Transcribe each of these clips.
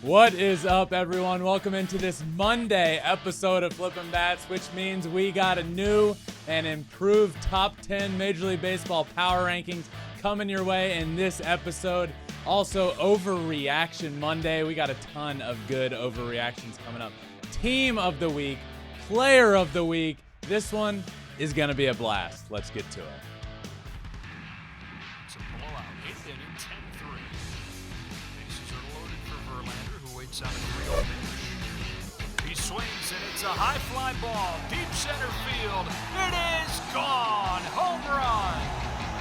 What is up, everyone? Welcome into this Monday episode of Flippin Bats, which means we got a new and improved top 10 Major League Baseball Power Rankings coming your way in this episode. Also, Overreaction Monday. We got a ton of good overreactions coming up. Team of the Week, Player of the Week. This one is going to be a blast. Let's get to it. It's a blowout. 8th inning, 10-3. Bases are loaded for Verlander, who waits out the real pitch. He swings, and it's a high fly ball. Deep center field. It is gone. Home run.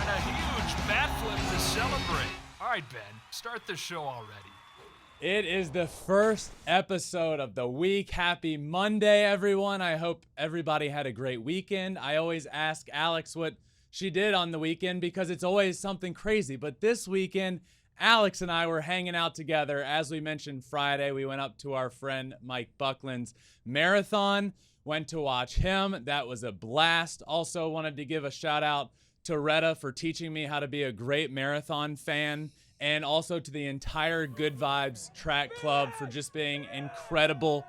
And a huge bat flip to celebrate. All right, Ben, start the show already. It is the first episode of the week. Happy Monday, everyone. I hope everybody had a great weekend. I always ask Alex what she did on the weekend because it's always something crazy. But this weekend, Alex and I were hanging out together. As we mentioned Friday, we went up to our friend Mike Buckland's marathon, went to watch him. That was a blast. Also wanted to give a shout out to Retta for teaching me how to be a great marathon fan, and also to the entire Good Vibes Track Club for just being incredible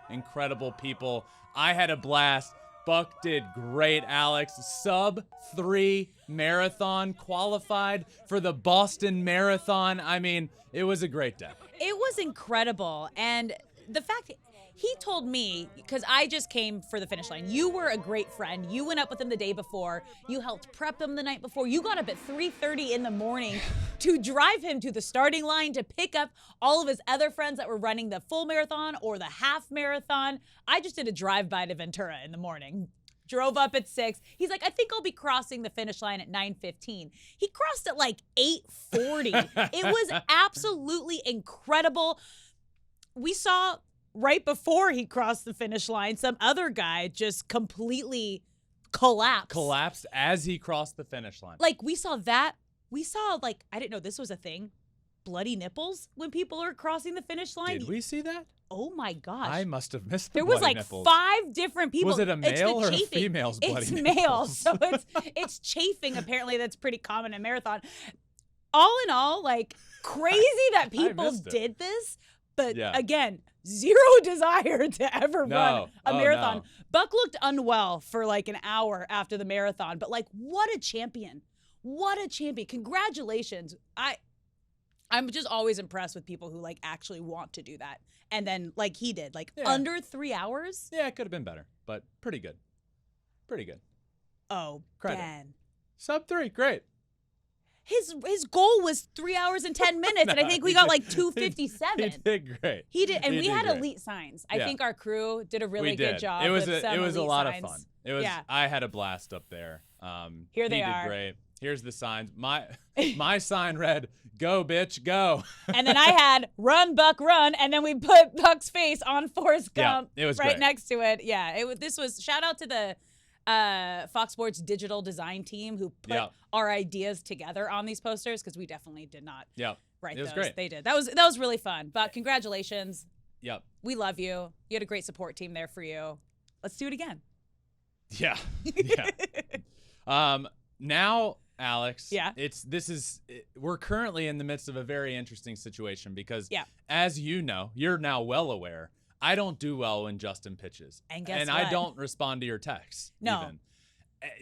people. I had a blast. Buck did great, Alex. Sub-3 marathon, qualified for the Boston Marathon. I mean, it was a great day. It was incredible. And the fact he told me, because I just came for the finish line, you were a great friend. You went up with him the day before. You helped prep him the night before. You got up at 3:30 in the morning to drive him to the starting line to pick up all of his other friends that were running the full marathon or the half marathon. I just did a drive-by to Ventura in the morning. Drove up at 6. He's like, I think I'll be crossing the finish line at 9:15. He crossed at like 8:40. It was absolutely incredible. We saw right before he crossed the finish line, some other guy just completely collapsed As he crossed the finish line. Like, we saw that. We saw, like, I didn't know this was a thing. Bloody nipples when people are crossing the finish line. Did we see that? Oh, my gosh. I must have missed the There was bloody like nipples. 5 different people. Was it a male or a chafing. female's bloody It's nipples? male, so it's chafing. Apparently, that's pretty common in marathon. All in all, like, crazy that people did this. But again, zero desire to ever run a marathon. No. Buck looked unwell for like an hour after the marathon, but like, what a champion. What a champion. Congratulations. I'm just always impressed with people who like actually want to do that. And then like he did, like under 3 hours. Yeah, it could have been better, but pretty good. Pretty good. Oh, Credit. Ben. Sub-3, great. His goal was 3 hours and 10 minutes, and I think we got like 2:57. He did great. He did, and He we did had great. elite signs. I think our crew did a really good job. It was with some a elite lot signs. of fun. It was. I had a blast up there. Here they he are. did great. Here's the signs. My sign read, "Go bitch, go." And then I had "Run Buck, run," and then we put Buck's face on Forrest Gump it was right great. next to it. Yeah, this was shout out to the Fox Sports digital design team who put our ideas together on these posters, because we definitely did not write those. Great. They did. That was really fun. But congratulations. Yep. We love you. You had a great support team there for you. Let's do it again. Yeah. Now, Alex. We're currently in the midst of a very interesting situation because, as you know, you're now well aware, I don't do well when Justin pitches. And guess what? I don't respond to your texts. No. Even.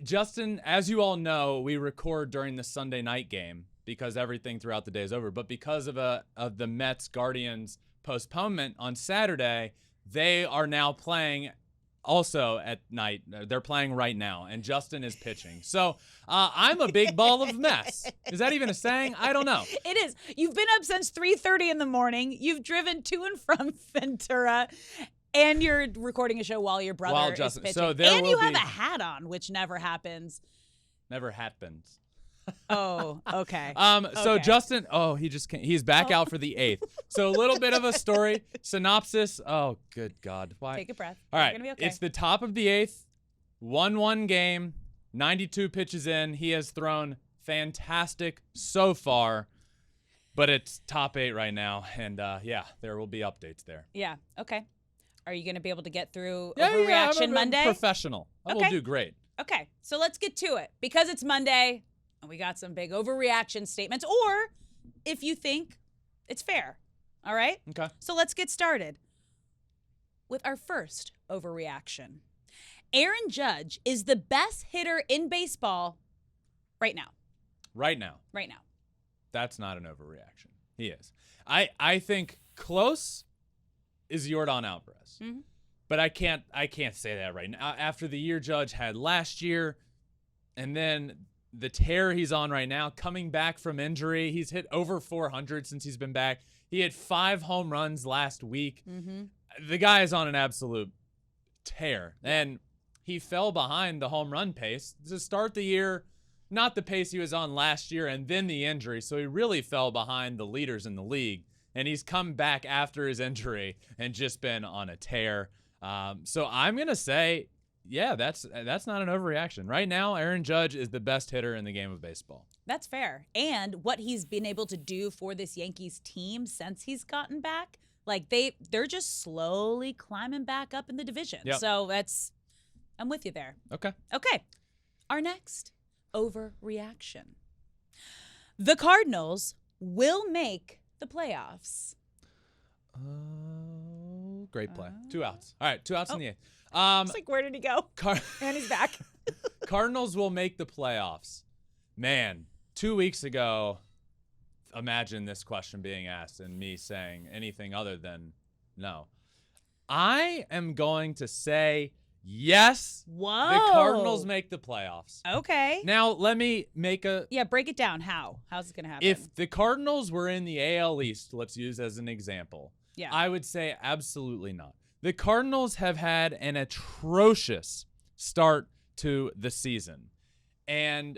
Justin, as you all know, we record during the Sunday night game because everything throughout the day is over. But because of the Mets-Guardians postponement on Saturday, they are now playing also at night. They're playing right now, and Justin is pitching. So I'm a big ball of mess. Is that even a saying? I don't know. It is. You've been up since 3:30 in the morning. You've driven to and from Ventura, and you're recording a show while your brother is pitching. So and you have a hat on, which never happens. Never happens. Oh, okay. So Justin, he's back out for the 8th. So a little bit of a story synopsis. Oh, good God. Why? Take a breath. All right. You're gonna be okay. It's the top of the 8th, 1-1 game, 92 pitches in. He has thrown fantastic so far, but it's top 8 right now. And there will be updates there. Yeah. Okay. Are you going to be able to get through Overreaction I'm Monday? Professional. I will do great. Okay. So let's get to it. Because it's Monday, and we got some big overreaction statements. Or if you think it's fair, All right? Okay. So let's get started with our first overreaction. Aaron Judge is the best hitter in baseball right now. Right now. Right now. That's not an overreaction. He is. I think close is Yordan Alvarez. Mm-hmm. But I can't say that right now. After the year Judge had last year, and then the tear he's on right now, coming back from injury, he's hit over 400 since he's been back. He had 5 home runs last week. Mm-hmm. The guy is on an absolute tear. And he fell behind the home run pace to start the year, not the pace he was on last year, and then the injury. So he really fell behind the leaders in the league. And he's come back after his injury and just been on a tear. So I'm going to say, yeah, that's not an overreaction. Right now, Aaron Judge is the best hitter in the game of baseball. That's fair. And what he's been able to do for this Yankees team since he's gotten back, like they're just slowly climbing back up in the division. Yep. So I'm with you there. Okay. Okay. Our next overreaction. The Cardinals will make the playoffs. Oh, great play. 2 outs. All right, 2 outs in the 8th. It's like, where did he go? And he's back. Cardinals will make the playoffs. Man, 2 weeks ago, imagine this question being asked and me saying anything other than no. I am going to say yes. Whoa. The Cardinals make the playoffs. Okay. Now, let me make a... Yeah, break it down. How's it going to happen? If the Cardinals were in the AL East, let's use as an example, yeah. I would say absolutely not. The Cardinals have had an atrocious start to the season, and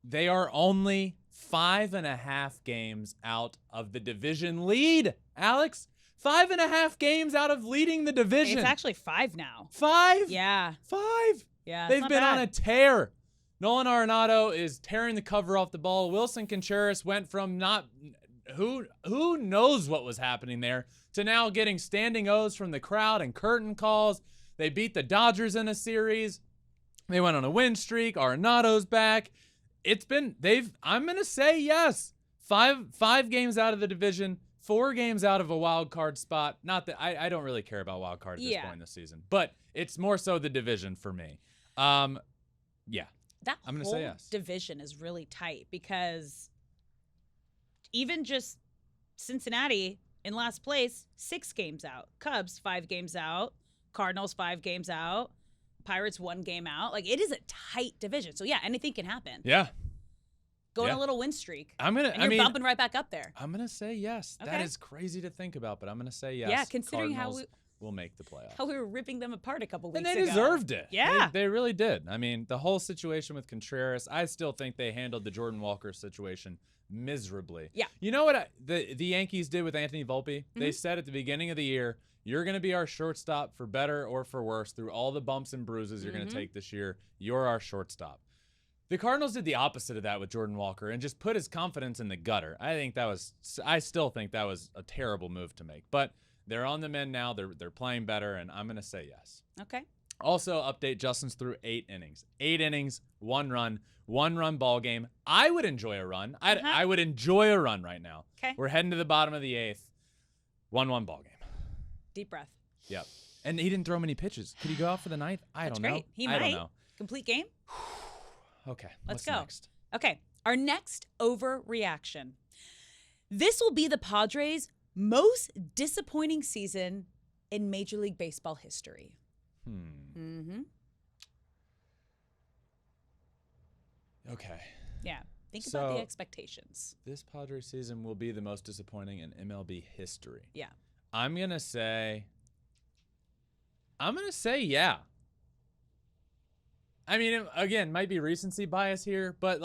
they are only 5.5 games out of the division lead. Alex, 5.5 games out of leading the division. It's actually 5 now. 5? Yeah. 5? Yeah. They've been on a tear. Nolan Arenado is tearing the cover off the ball. Wilson Contreras went from not who knows what was happening there to now getting standing O's from the crowd and curtain calls. They beat the Dodgers in a series. They went on a win streak. Arenado's back. I'm going to say yes. 5 games out of the division, 4 games out of a wild card spot. Not that I don't really care about wild card at this point in the season, but it's more so the division for me. Yeah. That I'm gonna whole say yes. division is really tight because even just Cincinnati in last place, 6 games out. Cubs 5 games out. Cardinals 5 games out. Pirates 1 game out. Like, it is a tight division. So yeah, anything can happen. Yeah. Go on a little win streak. You're bumping right back up there. I'm gonna say yes. Okay. That is crazy to think about, but I'm gonna say yes. Yeah, considering Cardinals will make the playoffs. how we were ripping them apart a couple weeks and ago. they deserved it. Yeah. They really did. I mean, the whole situation with Contreras, I still think they handled the Jordan Walker situation miserably. Yeah. You know what the Yankees did with Anthony Volpe? Mm-hmm. They said at the beginning of the year, you're going to be our shortstop for better or for worse through all the bumps and bruises you're going to take this year. You're our shortstop. The Cardinals did the opposite of that with Jordan Walker and just put his confidence in the gutter. I still think that was a terrible move to make. But they're on the mend now. They're playing better, and I'm going to say yes. Okay. Also, update, Justin's through 8 innings. 8 innings, 1 run, 1-run ball game. I would enjoy a run. I would enjoy a run right now. Okay. We're heading to the bottom of the 8th. 1-1 ball game. Deep breath. Yep. And he didn't throw many pitches. Could he go out for the 9th? I don't know. Great. He I might. don't know. Complete game? Okay. Let's what's go. Next? Okay. Our next overreaction. This will be the Padres' most disappointing season in Major League Baseball history. Mm-hmm. Okay. Yeah. Think about the So- expectations. This Padres season will be the most disappointing in MLB history. Yeah. I'm going to say yeah. I mean, again, might be recency bias here, but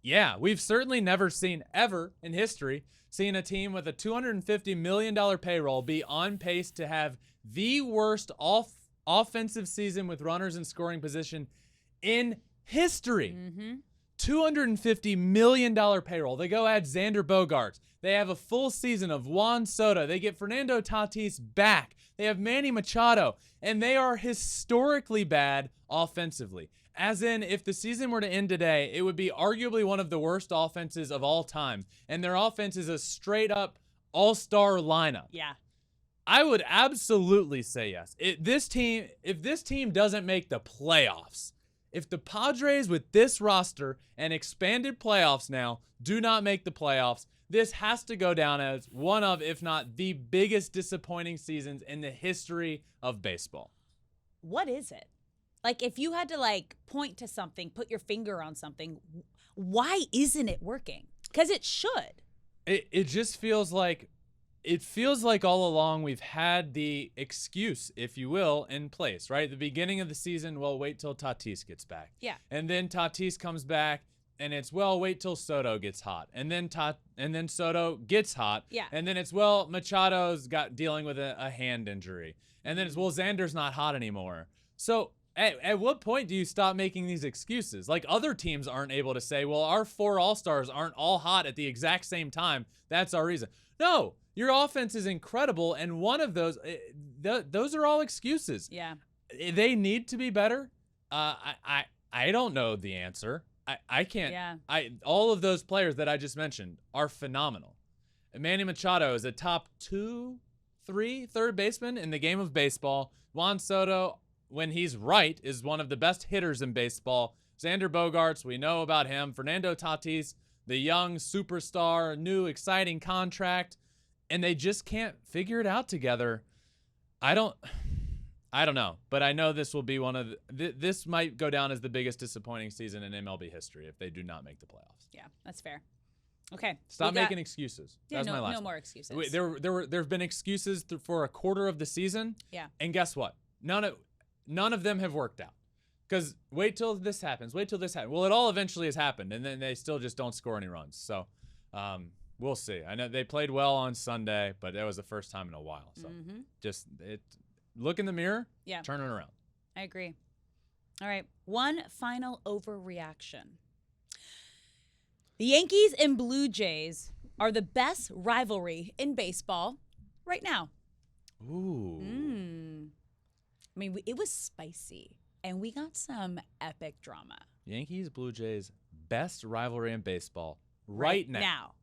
yeah, we've certainly never seen ever in history seen a team with a $250 million payroll be on pace to have the worst offensive season with runners in scoring position in history. Mm-hmm. $250 million payroll. They go add Xander Bogaerts. They have a full season of Juan Soto. They get Fernando Tatis back. They have Manny Machado. And they are historically bad offensively. As in, if the season were to end today, it would be arguably one of the worst offenses of all time. And their offense is a straight up all-star lineup? Yeah. I would absolutely say yes. If this team doesn't make the playoffs, if the Padres with this roster and expanded playoffs now do not make the playoffs, this has to go down as one of, if not the biggest disappointing seasons in the history of baseball. What is it? Like, if you had to, like, point to something, put your finger on something, why isn't it working? Because it should. It just feels like all along we've had the excuse, if you will, in place, right? At the beginning of the season, well, wait till Tatis gets back. Yeah. And then Tatis comes back, and it's, well, wait till Soto gets hot. And then Soto gets hot. Yeah. And then it's, well, Machado's dealing with a hand injury. And then it's, well, Xander's not hot anymore. So at what point do you stop making these excuses? Like, other teams aren't able to say, well, our 4 All-Stars aren't all hot at the exact same time. That's our reason. No, your offense is incredible, and one of those are all excuses. Yeah. They need to be better. I don't know the answer. I can't. Yeah. All of those players that I just mentioned are phenomenal. Manny Machado is a top 2-3 third baseman in the game of baseball. Juan Soto, when he's right, is one of the best hitters in baseball. Xander Bogaerts, we know about him. Fernando Tatis, the young superstar, new exciting contract, and they just can't figure it out together. I don't know, but I know this will be one of this might go down as the biggest disappointing season in MLB history if they do not make the playoffs. Yeah, that's fair. Okay. Stop making excuses. Yeah, That's my last no one. more excuses. There've been excuses for a quarter of the season. Yeah. And guess what? None of them have worked out. Because wait till this happens. Wait till this happens. Well, it all eventually has happened, and then they still just don't score any runs. So we'll see. I know they played well on Sunday, but that was the first time in a while. So just look in the mirror. Yeah. Turn it around. I agree. All right. One final overreaction. The Yankees and Blue Jays are the best rivalry in baseball right now. Ooh. I mean, it was spicy, and we got some epic drama. Yankees, Blue Jays, best rivalry in baseball right now.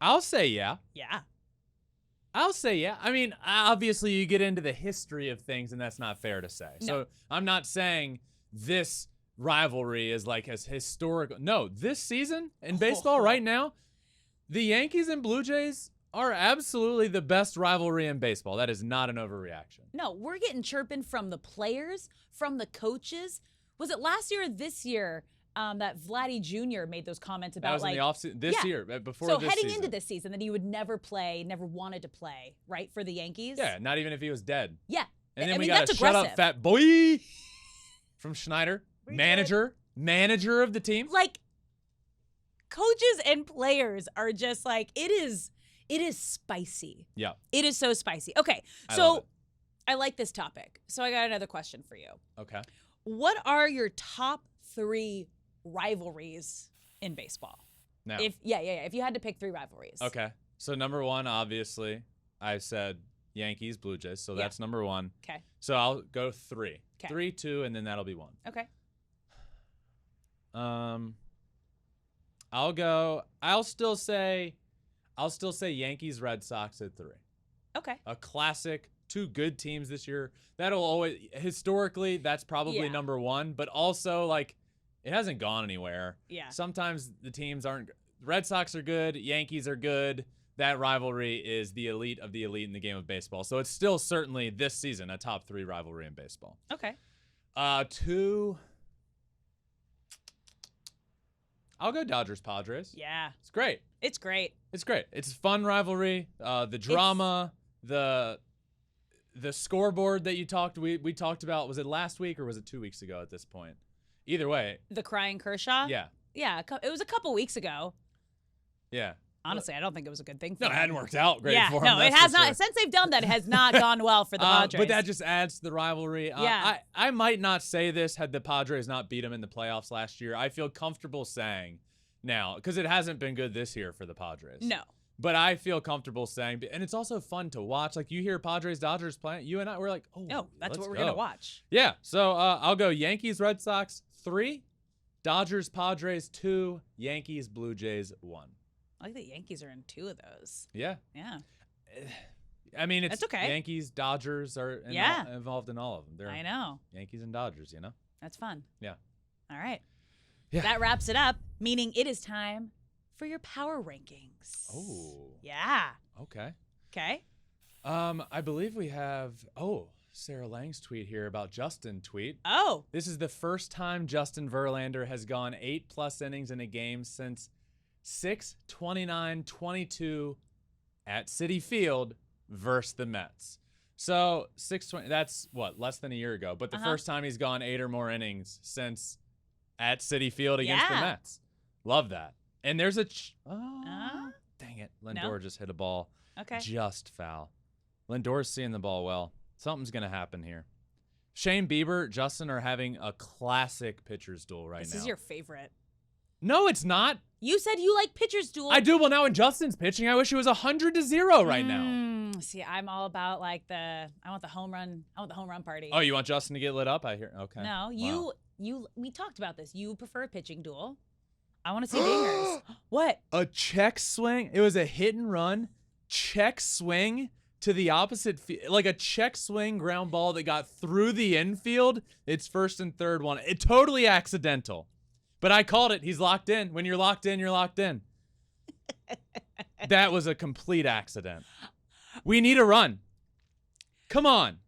I'll say yeah. Yeah. I'll say yeah. I mean, obviously you get into the history of things, and that's not fair to say. No. So I'm not saying this rivalry is like as historical. No, this season in baseball right now, the Yankees and Blue Jays are absolutely the best rivalry in baseball. That is not an overreaction. No, we're getting chirping from the players, from the coaches. Was it last year or this year that Vladdy Jr. made those comments about, that was like, in the offseason this year, before so this heading season. into this season, that he would never play, never wanted to play, right, for the Yankees? Yeah, not even if he was dead. Yeah. And then I we mean, got that's a shut up aggressive. fat boy from Schneider, We manager of the team. Like, coaches and players are just like, it is spicy. Yeah. It is so spicy. Okay, I love so it. I like this topic. So I got another question for you. Okay. What are your top 3 rivalries in baseball? Now. If you had to pick 3 rivalries. Okay. So number 1, obviously, I said Yankees, Blue Jays. So that's number 1. Okay. So I'll go 3. Okay. 3, 2, and then that'll be 1. Okay. I'll still say Yankees, Red Sox at 3. Okay. A classic, 2 good teams this year. That'll always, historically, that's probably number 1, but also, like, it hasn't gone anywhere. Yeah. Sometimes the teams aren't, Red Sox are good, Yankees are good. That rivalry is the elite of the elite in the game of baseball. So it's still certainly this season a top 3 rivalry in baseball. Okay. 2, I'll go Dodgers Padres. Yeah. It's great. It's great. It's great. It's a fun rivalry. The drama, the scoreboard that we talked about, was it last week or was it 2 weeks ago at this point? Either way. The crying Kershaw? Yeah. Yeah, it was a couple weeks ago. Yeah. Honestly, I don't think it was a good thing for No, him. it hadn't worked out great for him. No, it that's has for not. sure. Since they've done that, it has not gone well for the Padres. But that just adds to the rivalry. Yeah. I might not say this had the Padres not beat them in the playoffs last year. I feel comfortable saying now, because it hasn't been good this year for the Padres. No. But I feel comfortable saying, and it's also fun to watch. Like, you hear Padres-Dodgers playing, you and I, we're like, oh, No, that's let's what we're go. going to watch. Yeah, so I'll go Yankees-Red Sox 3, Dodgers-Padres 2, Yankees-Blue Jays 1. I like that Yankees are in 2 of those. Yeah. Yeah. I mean, it's That's okay. Yankees, Dodgers are involved in all of them. They're I know. Yankees and Dodgers, That's fun. Yeah. All right. Yeah. That wraps it up, meaning it is time for your power rankings. Oh. Yeah. Okay. Okay. I believe we have Sarah Lang's tweet here about Justin tweet. Oh. This is the first time Justin Verlander has gone 8+ innings in a game since 6/29/22 at Citi Field versus the Mets. So 6/20, that's what, less than a year ago. But the first time he's gone 8 or more innings since at Citi Field against the Mets. Love that. And there's a dang it, Lindor just hit a ball. Okay. Just foul. Lindor's seeing the ball well. Something's gonna happen here. Shane Bieber, Justin are having a classic pitcher's duel right now. This is your favorite. No, it's not. You said you like pitcher's duel. I do. Well, now when Justin's pitching, I wish it was 100-0 right now. See, I'm all about I want the home run. I want the home run party. Oh, you want Justin to get lit up? I hear. Okay. No, Wow. we talked about this. You prefer a pitching duel. I want to see dingers. What? A check swing. It was a hit and run check swing to the opposite field, like a check swing ground ball that got through the infield. It's first and third one. It totally accidental. But I called it. He's locked in. When you're locked in, you're locked in. That was a complete accident. We need a run. Come on.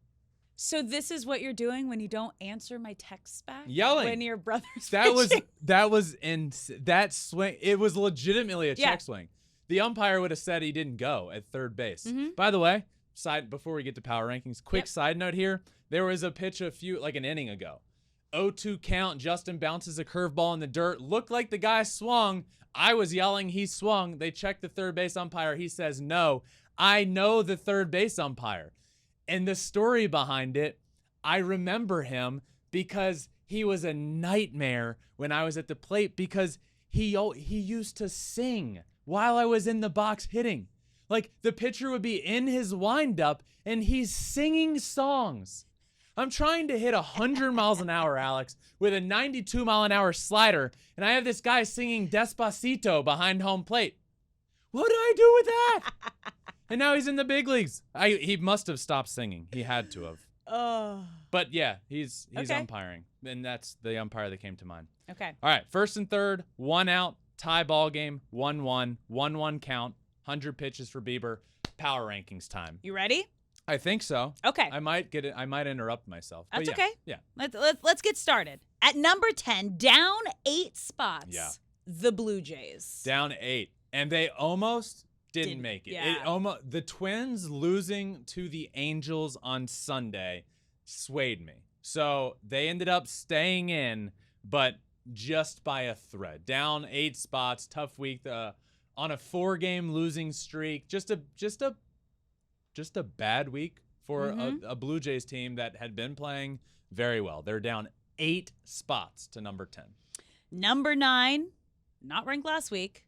So this is what you're doing when you don't answer my texts back? Yelling. When your brother's That pitching? was in that swing. It was legitimately a check swing. The umpire would have said he didn't go at third base. By the way, before we get to power rankings, quick side note here. There was a pitch an inning ago. 0-2 count. Justin bounces a curveball in the dirt. Looked like the guy swung. I was yelling he swung. They checked the third base umpire. He says no. I know the third base umpire. And the story behind it, I remember him because he was a nightmare when I was at the plate because he used to sing while I was in the box hitting. Like the pitcher would be in his windup and he's singing songs. I'm trying to hit 100 miles an hour, Alex, with a 92-mile-an-hour slider, and I have this guy singing Despacito behind home plate. What do I do with that? And now he's in the big leagues. He must have stopped singing. He had to have. Oh. But yeah, he's umpiring, and that's the umpire that came to mind. Okay. All right, first and third, 1 out, tie ball game, 1-1, 1-1 count, 100 pitches for Bieber. Power rankings time. You ready? I think so. Okay. I might get it. I might interrupt myself. That's but yeah, okay. Yeah. Let's get started. At number 10, down 8 spots. Yeah. The Blue Jays. Down 8, and they almost didn't make it. Yeah. The Twins losing to the Angels on Sunday swayed me. So they ended up staying in, but just by a thread. Down 8 spots, tough week on a 4-game losing streak. Just a bad week for a Blue Jays team that had been playing very well. They're down 8 spots to number 10. Number 9, not ranked last week,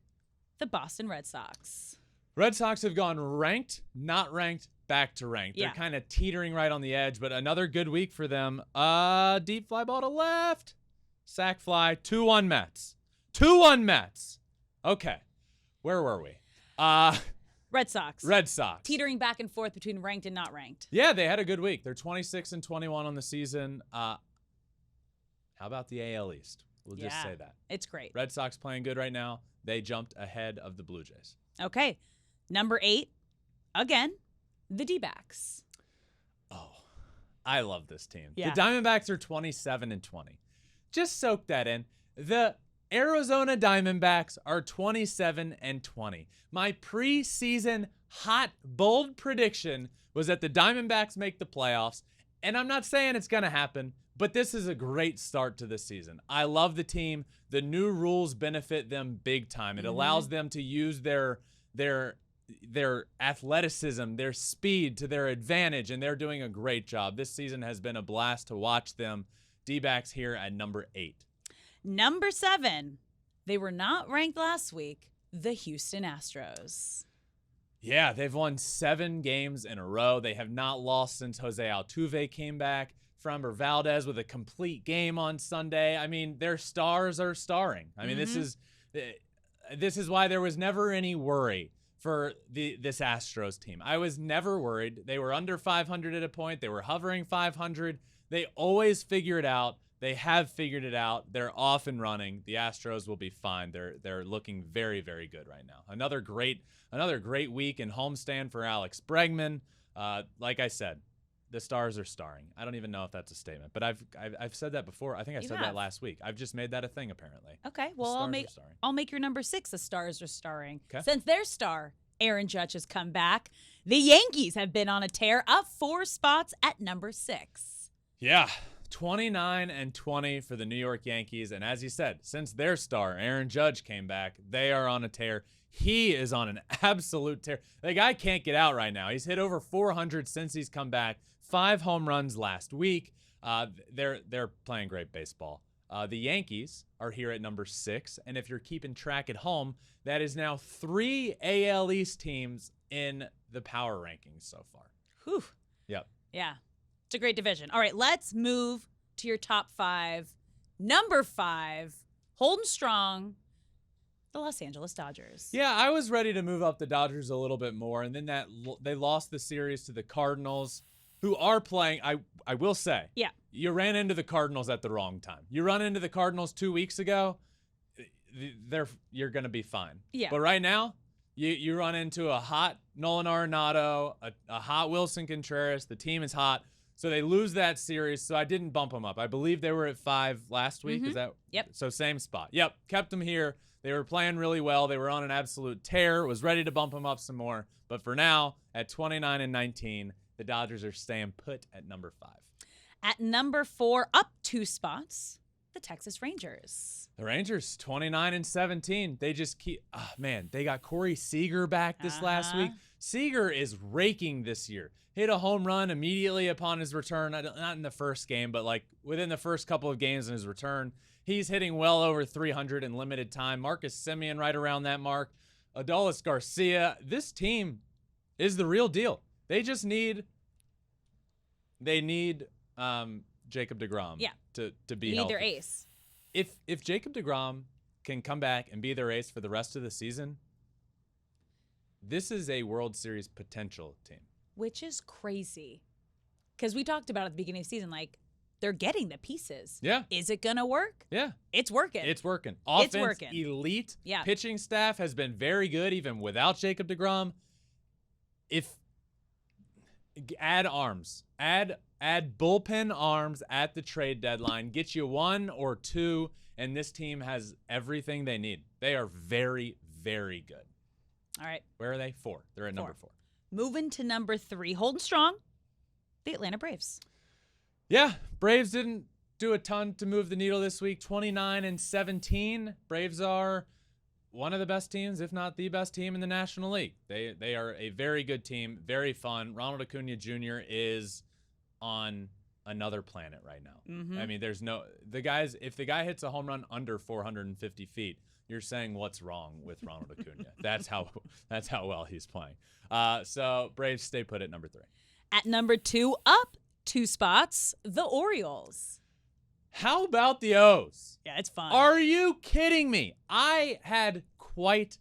the Boston Red Sox. Red Sox have gone ranked, not ranked, back to ranked. Yeah. They're kind of teetering right on the edge, but another good week for them. Deep fly ball to left. Sack fly. 2-1 Mets. 2-1 Mets. Okay. Where were we? Red Sox. Red Sox. Teetering back and forth between ranked and not ranked. Yeah, they had a good week. They're 26-21 on the season. How about the AL East? We'll just say that. It's great. Red Sox playing good right now. They jumped ahead of the Blue Jays. Okay. Number 8, again, the D-backs. Oh, I love this team. Yeah. The Diamondbacks are 27-20. Just soak that in. The Arizona Diamondbacks are 27-20. My preseason hot, bold prediction was that the Diamondbacks make the playoffs. And I'm not saying it's going to happen, but this is a great start to the season. I love the team. The new rules benefit them big time. It allows them to use their athleticism, their speed to their advantage, and they're doing a great job. This season has been a blast to watch them. D-backs here at number 8. Number 7, they were not ranked last week, the Houston Astros. Yeah, they've won 7 games in a row. They have not lost since Jose Altuve came back. Framber Valdez with a complete game on Sunday. I mean, their stars are starring. I mean, this is this is why there was never any worry for this Astros team. I was never worried. They were under 500 at a point. They were hovering 500. They always figure it out. They have figured it out. They're off and running. The Astros will be fine. They're looking very, very good right now. Another great week in homestand for Alex Bregman. Like I said, the stars are starring. I don't even know if that's a statement, but I've said that before. I think I said that last week. I've just made that a thing apparently. Okay, well I'll make your number 6. The stars are starring. Okay. Since their star Aaron Judge has come back, the Yankees have been on a tear, up 4 spots at number 6. Yeah. 29-20 for the New York Yankees. And as you said, since their star, Aaron Judge, came back, they are on a tear. He is on an absolute tear. The guy can't get out right now. He's hit over 400 since he's come back. 5 home runs last week. They're playing great baseball. The Yankees are here at number 6. And if you're keeping track at home, that is now 3 AL East teams in the power rankings so far. Whew. Yep. Yeah. It's a great division. All right, let's move to your top 5. Number 5, holding strong, the Los Angeles Dodgers. Yeah, I was ready to move up the Dodgers a little bit more, and then they lost the series to the Cardinals, who are playing. I will say, yeah, you ran into the Cardinals at the wrong time. You run into the Cardinals 2 weeks ago, you're gonna be fine. Yeah. But right now, you run into a hot Nolan Arenado, a hot Wilson Contreras. The team is hot. So they lose that series, so I didn't bump them up. I believe they were at 5 last week. Is that? Yep. So same spot. Yep, kept them here. They were playing really well. They were on an absolute tear. Was ready to bump them up some more. But for now, at 29-19, the Dodgers are staying put at number 5. At number 4, up 2 spots, the Texas Rangers. The Rangers, 29-17. They just keep, they got Corey Seager back this last week. Seager is raking this year. Hit a home run immediately upon his return. Not in the first game, but like within the first couple of games in his return. He's hitting well over 300 in limited time. Marcus Semien right around that mark. Adolis Garcia. This team is the real deal. They just need Jacob deGrom to be healthy. Their ace. If Jacob deGrom can come back and be their ace for the rest of the season, this is a World Series potential team. Which is crazy. Because we talked about at the beginning of the season, like, they're getting the pieces. Yeah. Is it going to work? Yeah. It's working. It's working. Offense, it's working. Elite. Yeah. Pitching staff has been very good even without Jacob deGrom. Add arms. Add bullpen arms at the trade deadline. Get you 1 or 2, and this team has everything they need. They are very, very good. All right. Where are they? 4. They're at number 4. Moving to number 3, holding strong, the Atlanta Braves. Yeah, Braves didn't do a ton to move the needle this week. 29-17. Braves are one of the best teams, if not the best team in the National League. They are a very good team, very fun. Ronald Acuna Jr. is on another planet right now. Mm-hmm. I mean, if the guy hits a home run under 450 feet, you're saying what's wrong with Ronald Acuna. That's how well he's playing. So Braves stay put at number 3. At number 2, up 2 spots, the Orioles. How about the O's? Yeah, it's fun. Are you kidding me? I had quite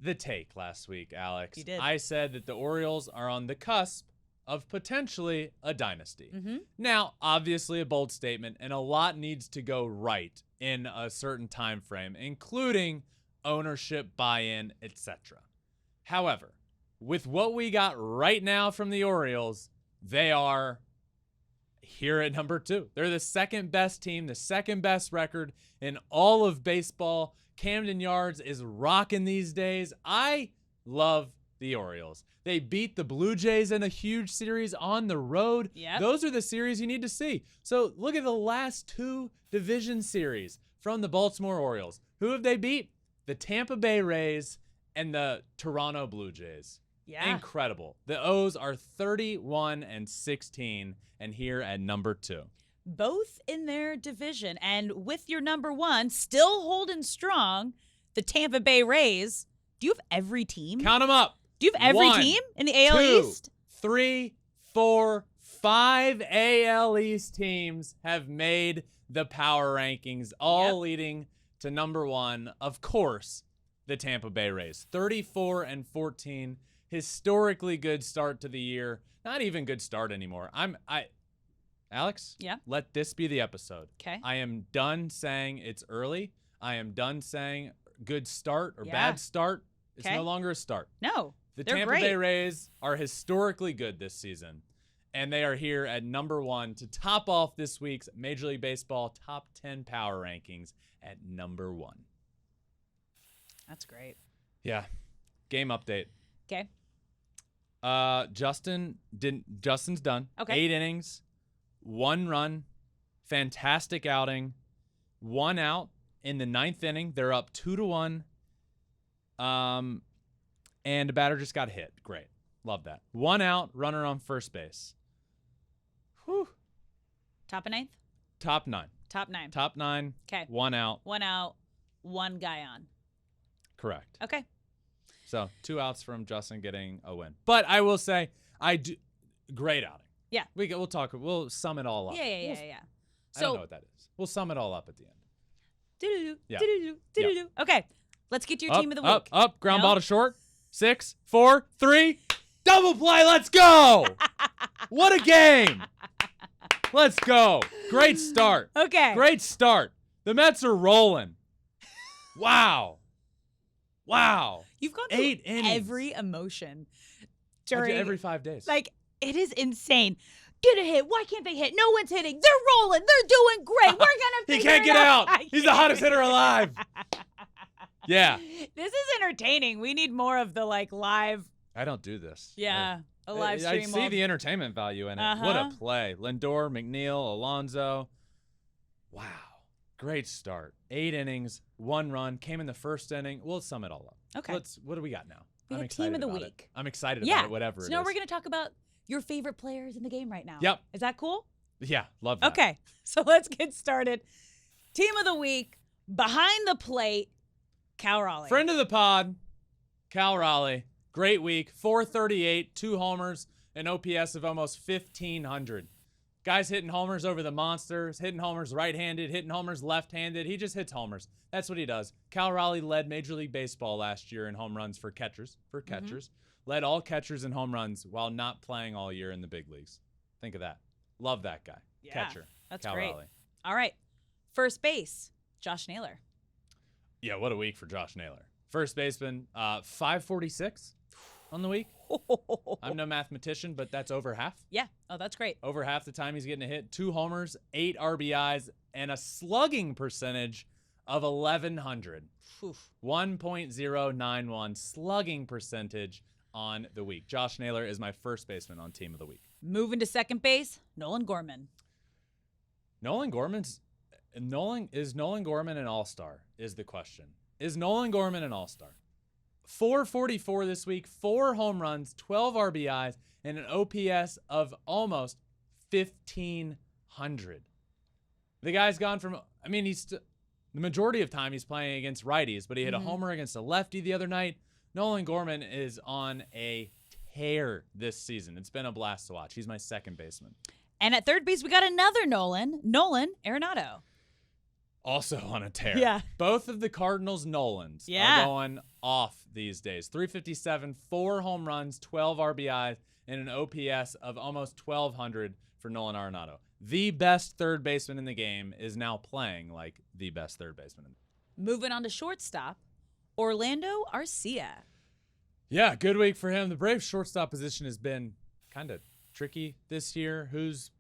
the take last week, Alex. You did. I said that the Orioles are on the cusp of potentially a dynasty. Mm-hmm. Now, obviously a bold statement, and a lot needs to go right in a certain time frame, including ownership, buy-in, etc. However, with what we got right now from the Orioles, they are here at number 2. They're the second best team, the second best record in all of baseball. Camden Yards is rocking these days. I love the Orioles. They beat the Blue Jays in a huge series on the road. Yep. Those are the series you need to see. So look at the last 2 division series from the Baltimore Orioles. Who have they beat? The Tampa Bay Rays and the Toronto Blue Jays. Yeah. Incredible. The O's are 31-16 and here at number 2. Both in their division. And with your number 1, still holding strong, the Tampa Bay Rays. Do you have every team? Count them up. Do you have every 1, team in the AL 2, East? 3, 4, 5 AL East teams have made the power rankings, all leading to number 1. Of course, the Tampa Bay Rays. 34-14. Historically good start to the year. Not even good start anymore. Alex? Yeah? Let this be the episode. Okay. I am done saying it's early. I am done saying good start or Yeah. bad start. It's Okay. no longer a start. No, The they're Tampa great. Bay Rays are historically good this season, and they are here at number 1 to top off this week's Major League Baseball top 10 power rankings at number 1. That's great. Yeah. Game update. Okay. Justin's done. Okay. 8 innings, 1 run, fantastic outing, 1 out in the 9th inning. They're up 2-1. And the batter just got hit. Great. Love that. 1 out, runner on first base. Whew. Top of 9th? Top 9. Top 9. Top 9. Okay. 1 out. 1 out, 1 guy on. Correct. Okay. So 2 outs from Justin getting a win. But I will say, great outing. Yeah. We'll sum it all up. Yeah. I don't know what that is. We'll sum it all up at the end. Do-do-do, Yeah. do-do-do, do-do-do. Okay. Let's get to your team of the week. Up. Ground No? ball to short. 6, 4, 3. Double play. Let's go. What a game. Let's go. Great start. Okay. Great start. The Mets are rolling. Wow. You've gone 8 through innings. every emotion I during do every 5 days. Like, it is insane. Get a hit. Why can't they hit? No one's hitting. They're rolling. They're doing great. We're gonna he figure can't it get out. I He's the hottest hitter alive. Yeah. This is entertaining. We need more of the live. I don't do this. Yeah, a live I stream. see of- the entertainment value in it. What a play. Lindor, McNeil, Alonso. Wow. Great start. 8 innings, 1 run. Came in the first inning. We'll sum it all up. Okay. What do we got now? We I'm got excited team of the about week. it. I'm excited Yeah. about it, whatever So it now is. we're gonna talk about your favorite players in the game right now. Yep. Is that cool? Yeah, love that. Okay. So let's get started. Team of the week, behind the plate, Cal Raleigh. Friend of the pod, Cal Raleigh. Great week. 438, 2 homers, an OPS of almost 1,500. Guy's hitting homers over the monsters, hitting homers right-handed, hitting homers left-handed. He just hits homers. That's what he does. Cal Raleigh led Major League Baseball last year in home runs for catchers. Led all catchers in home runs while not playing all year in the big leagues. Think of that. Love that guy. Yeah, Catcher. that's Cal great. Raleigh. All right. First base, Josh Naylor. Yeah, what a week for Josh Naylor. First baseman, 546 on the week. I'm no mathematician, but that's over half. Yeah. Oh, that's great. Over half the time he's getting a hit. 2 homers, 8 RBIs, and a slugging percentage of 1,100. Oof. 1.091 slugging percentage on the week. Josh Naylor is my first baseman on team of the week. Moving to second base, Nolan Gorman. Is Nolan Gorman an all-star is the question. Is Nolan Gorman an all-star? 444 this week, 4 home runs, 12 RBIs, and an OPS of almost 1,500. The guy's gone from, the majority of time he's playing against righties, but he hit a homer against a lefty the other night. Nolan Gorman is on a tear this season. It's been a blast to watch. He's my second baseman. And at third base, we got another Nolan Arenado. Also on a tear. Yeah. Both of the Cardinals Nolans Yeah. are going off these days. 357, 4 home runs, 12 RBIs, and an OPS of almost 1,200 for Nolan Arenado. The best third baseman in the game is now playing like the best third baseman. Moving on to shortstop, Orlando Arcia. Yeah, good week for him. The Braves shortstop position has been kind of tricky this year. Who's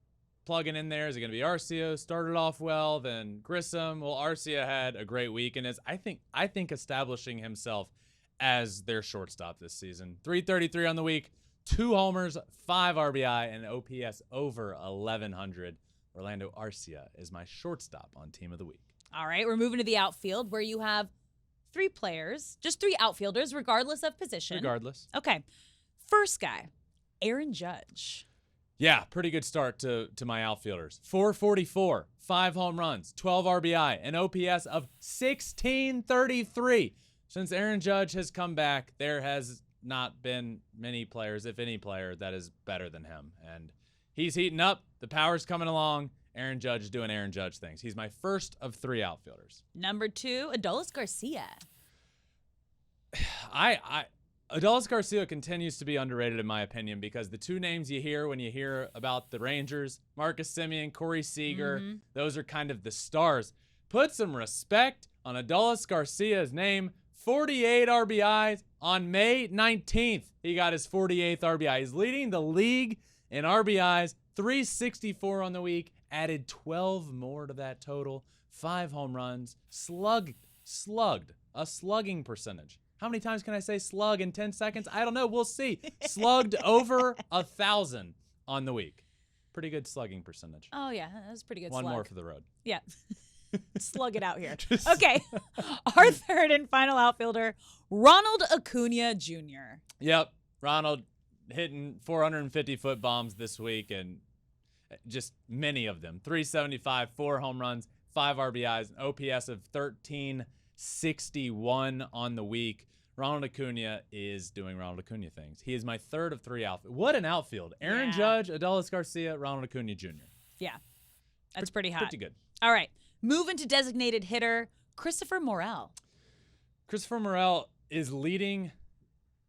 plugging in there? Is it going to be Arcia? Started off well, then Grissom. Well, Arcia had a great week and is I think establishing himself as their shortstop this season. 333 on the week, 2 homers, 5 RBI, and an OPS over 1,100. Orlando Arcia is my shortstop on team of the week. All right, we're moving to the outfield where you have 3 players, just 3 outfielders, regardless of position. Regardless. Okay. First guy, Aaron Judge. Yeah, pretty good start to my outfielders. 444, 5 home runs, 12 RBI, an OPS of 1,633. Since Aaron Judge has come back, there has not been many players, if any player, that is better than him. And he's heating up. The power's coming along. Aaron Judge is doing Aaron Judge things. He's my first of 3 outfielders. Number 2, Adolis Garcia. Adolis Garcia continues to be underrated in my opinion because the two names you hear when you hear about the Rangers, Marcus Semien, Corey Seager, those are kind of the stars. Put some respect on Adolis Garcia's name. 48 RBIs on May 19th. He got his 48th RBI. He's leading the league in RBIs, 364 on the week, added 12 more to that total, 5 home runs, slugged, a slugging percentage. How many times can I say slug in 10 seconds? I don't know. We'll see. Slugged over 1,000 on the week. Pretty good slugging percentage. Oh, yeah. That was pretty good One slug. more for the road. Yeah. Slug it out here. Okay. Our third and final outfielder, Ronald Acuna Jr. Yep. Ronald hitting 450-foot bombs this week and just many of them. 375, 4 home runs, 5 RBIs, an OPS of 1361 on the week. Ronald Acuna is doing Ronald Acuna things. He is my third of 3 outfield. What an outfield. Aaron Judge, Adolis Garcia, Ronald Acuna Jr. Yeah. That's pretty hot. Pretty good. All right. Moving to designated hitter, Christopher Morel. Christopher Morel is leading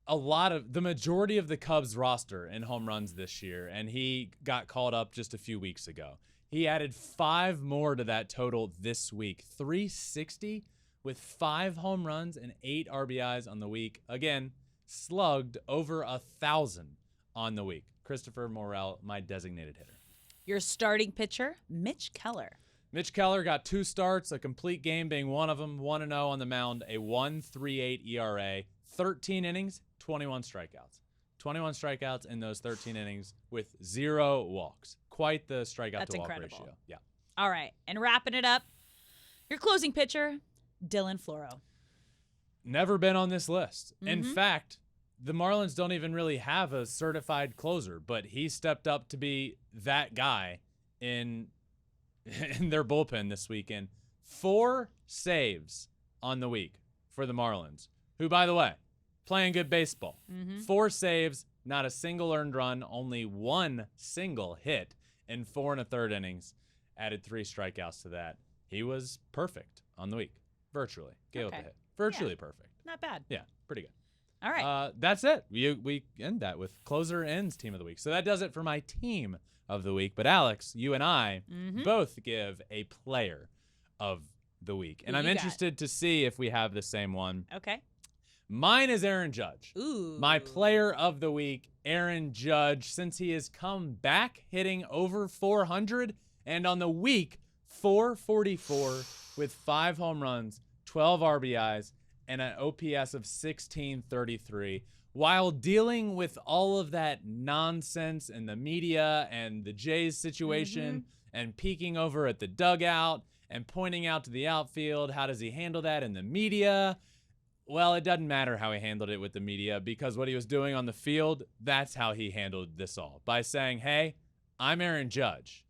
the majority of the Cubs roster in home runs this year, and he got called up just a few weeks ago. He added 5 more to that total this week. 360 with 5 home runs and 8 RBIs on the week. Again, slugged over 1,000 on the week. Christopher Morel, my designated hitter. Your starting pitcher, Mitch Keller. Mitch Keller got 2 starts, a complete game being one of them, 1-0 on the mound, a 1.38 ERA, 13 innings, 21 strikeouts. 21 strikeouts in those 13 innings with 0 walks. Quite the strikeout-to-walk ratio. Yeah. All right, and wrapping it up, your closing pitcher, Dylan Floro. Never been on this list. In fact, the Marlins don't even really have a certified closer, but he stepped up to be that guy in their bullpen this weekend. 4 saves on the week for the Marlins, who, by the way, playing good baseball. 4 saves, not a single earned run, only 1 single hit in 4 1/3 innings. Added 3 strikeouts to that. He was perfect on the week. Virtually. Gave up a hit. Virtually perfect. Not bad. Yeah, pretty good. All right. That's it. We end that with closer ends team of the week. So that does it for my team of the week. But Alex, you and I both give a player of the week. And I'm interested to see if we have the same one. Okay. Mine is Aaron Judge. Ooh. My player of the week, Aaron Judge, since he has come back hitting over 400 and on the week 444 with 5 home runs, 12 RBIs, and an OPS of 1633. While dealing with all of that nonsense in the media and the Jays situation and peeking over at the dugout and pointing out to the outfield, how does he handle that in the media? Well, it doesn't matter how he handled it with the media because what he was doing on the field, that's how he handled this all. By saying, hey, I'm Aaron Judge,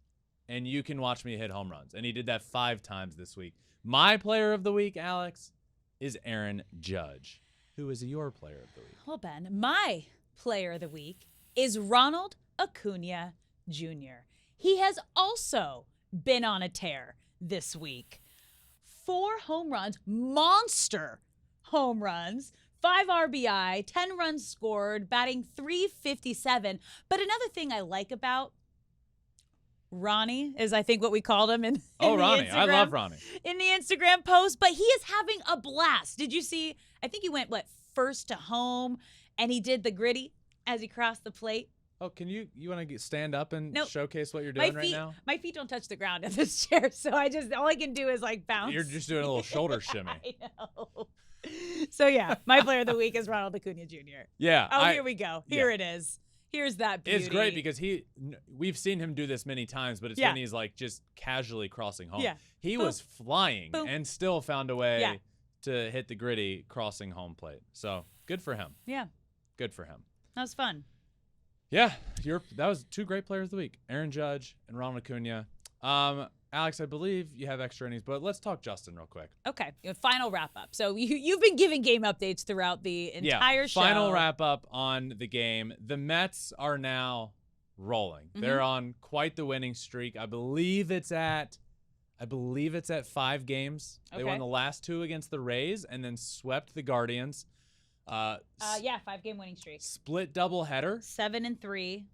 and you can watch me hit home runs. And he did that 5 times this week. My player of the week, Alex, is Aaron Judge. Who is your player of the week? Well, Ben, my player of the week is Ronald Acuna Jr. He has also been on a tear this week. 4 home runs, monster home runs, 5 RBI, 10 runs scored, batting .357. But another thing I like about Ronnie is, I think, what we called him in Ronnie. I love Ronnie. In the Instagram post, but he is having a blast. Did you see? I think he went, first to home, and he did the gritty as he crossed the plate. Oh, can you want to stand up and Nope. showcase what you're doing right now? My feet don't touch the ground in this chair, so all I can do is bounce. You're just doing a little shoulder shimmy. I know. So yeah, my player of the week is Ronald Acuna Jr. Yeah. Oh, here we go. Here it is. Here's that beauty. It's great because we've seen him do this many times, but it's when he's just casually crossing home. Yeah. He Boom. was flying Boom. and still found a way to hit the gritty crossing home plate. So good for him. Yeah. Good for him. That was fun. Yeah, that was 2 great players of the week, Aaron Judge and Ronald Acuna. Alex, I believe you have extra innings, but let's talk Justin real quick. Okay, final wrap up. So you've been giving game updates throughout the entire show. Final wrap up on the game. The Mets are now rolling. They're on quite the winning streak. I believe it's at 5 games. They won the last 2 against the Rays and then swept the Guardians. Yeah, 5-game winning streak. Split doubleheader. 7-3.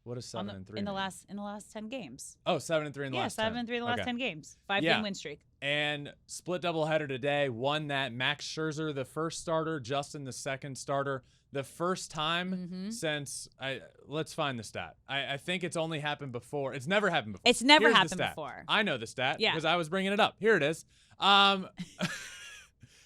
What is 7-3 in the mean? last 10 games? Oh, 7-3 in the last 10. 7-3 in the last 10 games. 5-game win streak. And split doubleheader today. Won that. Max Scherzer, the first starter. Justin, the second starter. The first time since let's find the stat. I think it's only happened before. It's never happened before. It's never Here's the happened stat. before. I know the stat Yeah. because I was bringing it up. Here it is.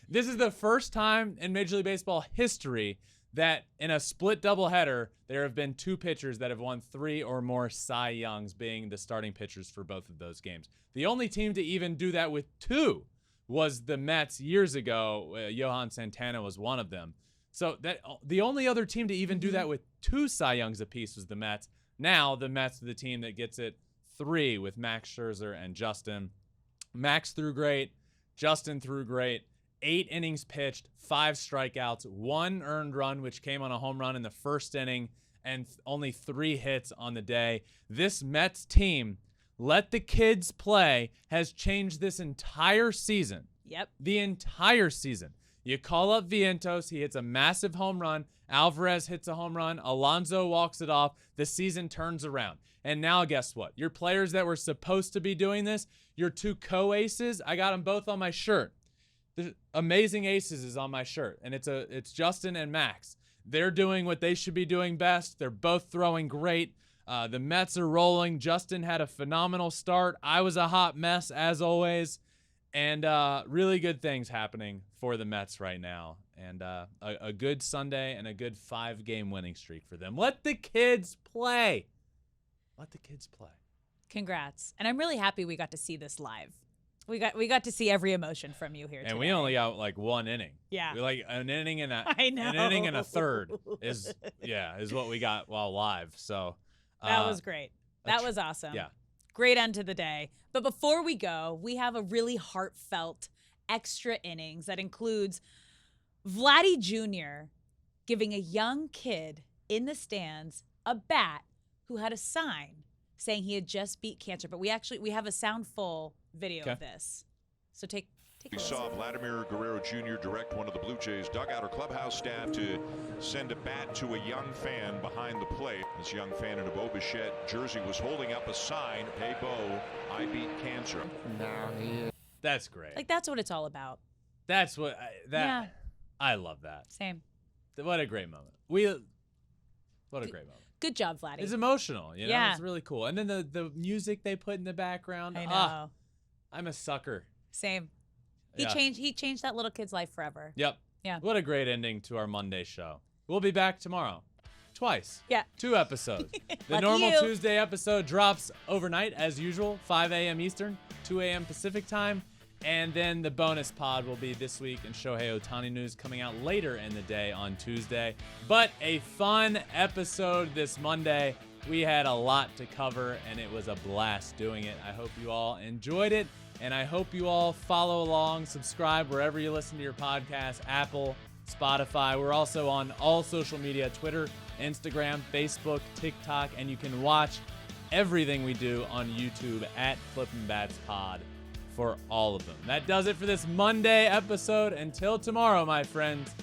This is the first time in Major League Baseball history that in a split doubleheader, there have been 2 pitchers that have won 3 or more Cy Youngs, being the starting pitchers for both of those games. The only team to even do that with 2 was the Mets years ago. Johan Santana was one of them. So that the only other team to even do that with 2 Cy Youngs apiece was the Mets. Now the Mets are the team that gets it 3 with Max Scherzer and Justin. Max threw great. Justin threw great. 8 innings pitched, 5 strikeouts, 1 earned run, which came on a home run in the first inning, and only 3 hits on the day. This Mets team, let the kids play, has changed this entire season. Yep. The entire season. You call up Vientos, he hits a massive home run. Alvarez hits a home run. Alonso walks it off. The season turns around. And now guess what? Your players that were supposed to be doing this, your 2 co-aces, I got them both on my shirt. The Amazing Aces is on my shirt, and it's Justin and Max. They're doing what they should be doing best. They're both throwing great. The Mets are rolling. Justin had a phenomenal start. I was a hot mess, as always. And really good things happening for the Mets right now. And a good Sunday and a good 5-game winning streak for them. Let the kids play. Let the kids play. Congrats. And I'm really happy we got to see this live. We got to see every emotion from you here today. And we only got like 1 inning. Yeah. We like an inning and I know. an inning and a third is what we got while live. So that was great. That was awesome. Yeah. Great end to the day. But before we go, we have a really heartfelt extra innings that includes Vladdy Jr. giving a young kid in the stands a bat who had a sign saying he had just beat cancer. But we have a sound full video of this. So take a We listen. saw Vladimir Guerrero Jr. direct one of the Blue Jays dugout or clubhouse staff to send a bat to a young fan behind the plate. This young fan in a Bo Bichette jersey was holding up a sign, "Hey Bo, I beat cancer." That's great. Like, that's what it's all about. That's what Yeah. I love that. Same. What a great moment. What a great moment. Good job, Vladdy. It's emotional, you know? Yeah. It's really cool. And then the music they put in the background. I know. I'm a sucker. Same. He Yeah. changed that little kid's life forever. Yep. Yeah. What a great ending to our Monday show. We'll be back tomorrow. Twice. Yeah. 2 episodes. The Lucky normal you. Tuesday episode drops overnight as usual, 5 a.m. Eastern, 2 a.m. Pacific time. And then the bonus pod will be this week and Shohei Ohtani news coming out later in the day on Tuesday. But a fun episode this Monday. We had a lot to cover and it was a blast doing it. I hope you all enjoyed it. And I hope you all follow along, subscribe wherever you listen to your podcast, Apple, Spotify. We're also on all social media, Twitter, Instagram, Facebook, TikTok, and you can watch everything we do on YouTube at Flippin Bats Pod for all of them. That does it for this Monday episode. Until tomorrow, my friends,